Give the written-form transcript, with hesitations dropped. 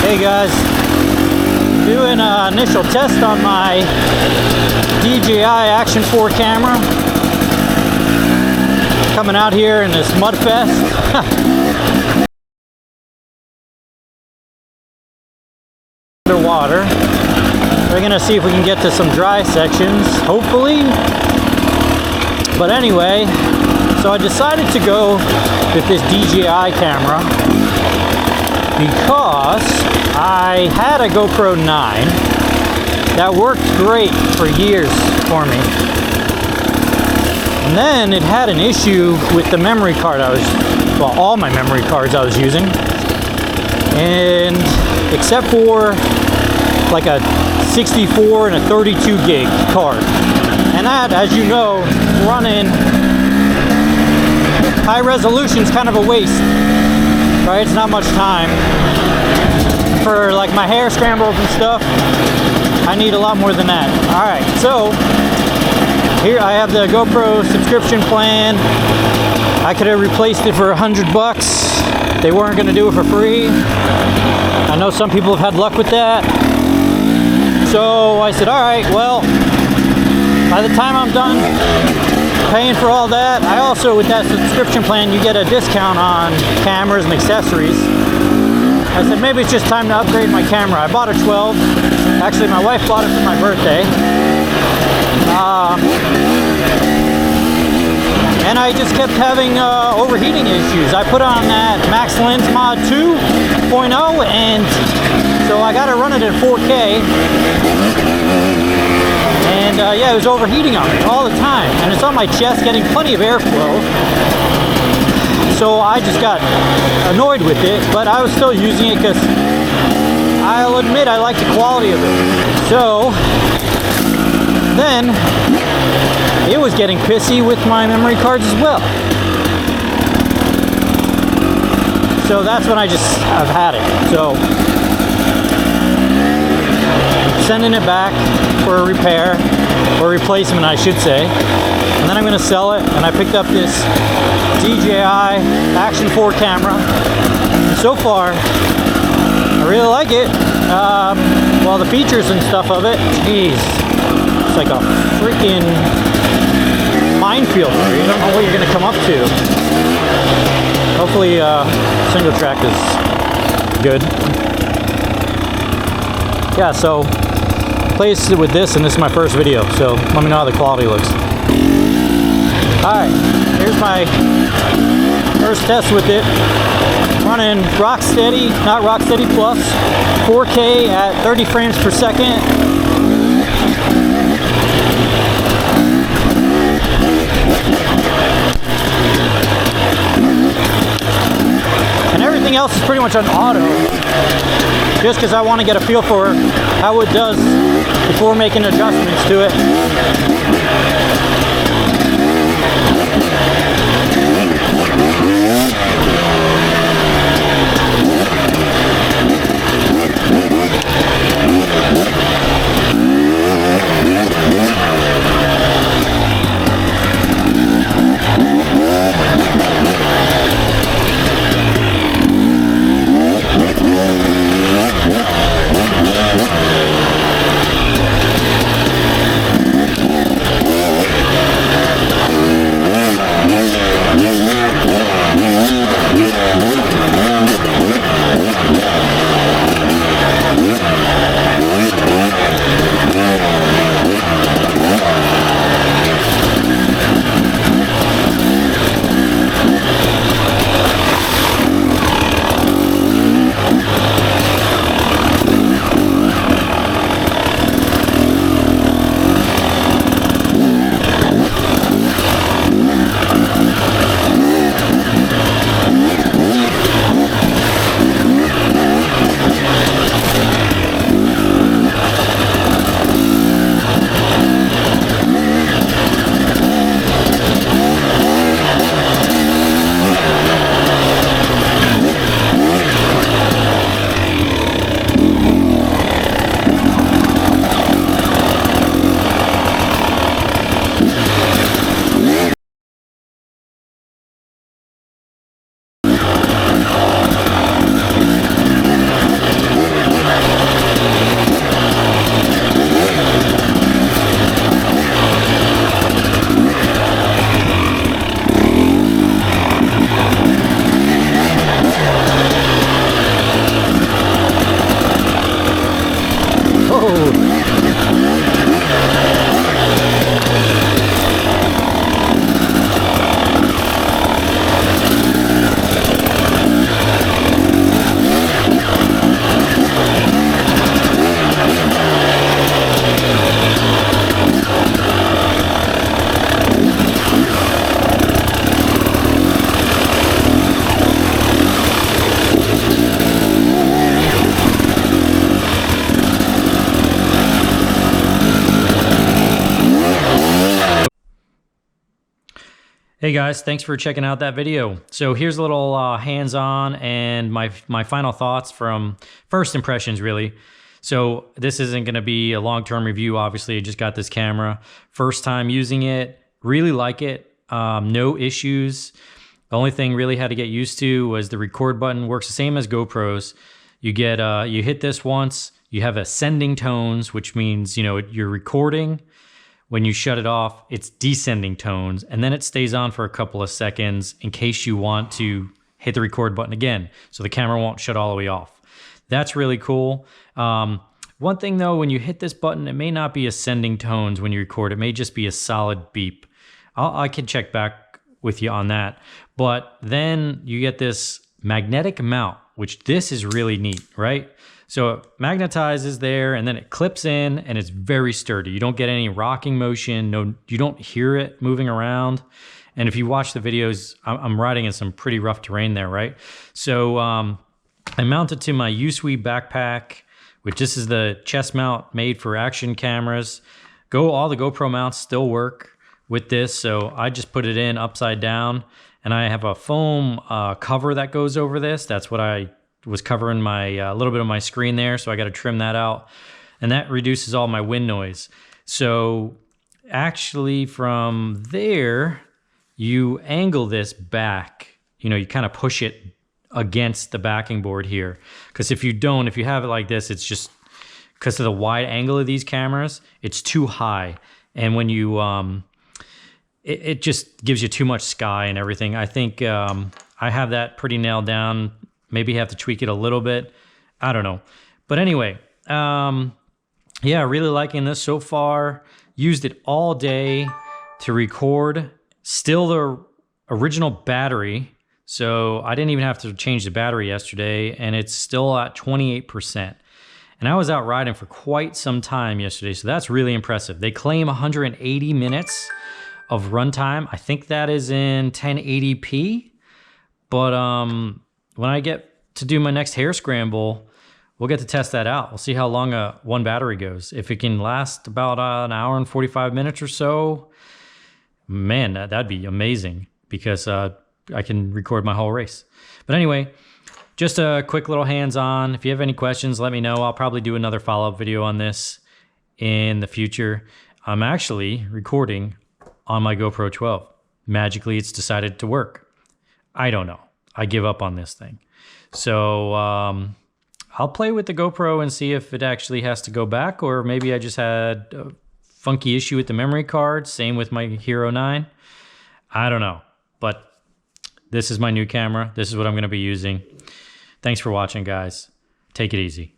Hey guys, doing an initial test on my DJI Action 4 camera. Coming out here in this mud fest. Underwater. We're gonna see if we can get to some dry sections, hopefully. But anyway, so I decided to go with this DJI camera because I had a GoPro I that worked great for years for me. And then it had an issue with the memory card all my memory cards I was using. And except for like a 64 and a 32 gig card. And that, as you know, running high resolution is kind of a waste, right? It's not much time. For like my hair scrambles and stuff, I need a lot more than that. Alright, so here I have the GoPro subscription plan. I could have replaced it for $100. They weren't going to do it for free. I know some people have had luck with that. So I said, alright, well, by the time I'm done paying for all that, I also, with that subscription plan, you get a discount on cameras and accessories. I said, maybe it's just time to upgrade my camera. I bought a 12. Actually, my wife bought it for my birthday. And I just kept having overheating issues. I put on that Max Lens Mod 2.0, and so I got to run it at 4K. And yeah, it was overheating on me all the time. And it's on my chest, getting plenty of airflow. So I just got annoyed with it, but I was still using it because I'll admit I like the quality of it. So then it was getting pissy with my memory cards as well. So that's when I've had it. So I'm sending it back for a repair, or replacement I should say. And then I'm going to sell it, and I picked up this DJI Action 4 camera. And so far, I really like it. Well, the features and stuff of it, geez, it's like a freaking minefield. You don't know what you're going to come up to. Hopefully, singletrack is good. Yeah, so placed it with this, and this is my first video, so let me know how the quality looks. Alright, here's my first test with it. Running Rocksteady, not Rocksteady Plus, 4K at 30 frames per second. And everything else is pretty much on auto, just because I want to get a feel for how it does before making adjustments to it. Hey guys, thanks for checking out that video. So here's a little hands-on and my final thoughts from first impressions, really. So this isn't going to be a long-term review. Obviously, I just got this camera. First time using it, really like it. No issues. The only thing really had to get used to was the record button. Works the same as GoPros. You get you hit this once, you have ascending tones, which means, you know, you're recording. When you shut it off, it's descending tones, and then it stays on for a couple of seconds in case you want to hit the record button again, so the camera won't shut all the way off. That's really cool. One thing though, when you hit this button, it may not be ascending tones when you record. It may just be a solid beep. I can check back with you on that. But then you get this magnetic mount, which this is really neat, right? So it magnetizes there and then it clips in and it's very sturdy. You don't get any rocking motion. No, you don't hear it moving around. And if you watch the videos, I'm riding in some pretty rough terrain there, right? So I mounted to my Usui backpack, which this is the chest mount made for action cameras. All the GoPro mounts still work with this. So I just put it in upside down and I have a foam cover that goes over this. That's what I was covering my little bit of my screen there, so I got to trim that out, and that reduces all my wind noise. So actually from there, you angle this back, you know, you kind of push it against the backing board here, because if you have it like this, it's just because of the wide angle of these cameras, it's too high, and when you it just gives you too much sky and everything. I think I have that pretty nailed down. Maybe have to tweak it a little bit. I don't know. But anyway, yeah, really liking this so far. Used it all day to record. Still the original battery. So I didn't even have to change the battery yesterday, and it's still at 28%. And I was out riding for quite some time yesterday, so that's really impressive. They claim 180 minutes of runtime. I think that is in 1080p. But when I get to do my next hair scramble, we'll get to test that out. We'll see how long one battery goes. If it can last about an hour and 45 minutes or so, man, that'd be amazing, because I can record my whole race. But anyway, just a quick little hands-on. If you have any questions, let me know. I'll probably do another follow-up video on this in the future. I'm actually recording on my GoPro 12. Magically, it's decided to work. I don't know. I give up on this thing. So I'll play with the GoPro and see if it actually has to go back, or maybe I just had a funky issue with the memory card. Same with my Hero 9. I don't know. But this is my new camera. This is what I'm going to be using. Thanks for watching, guys. Take it easy.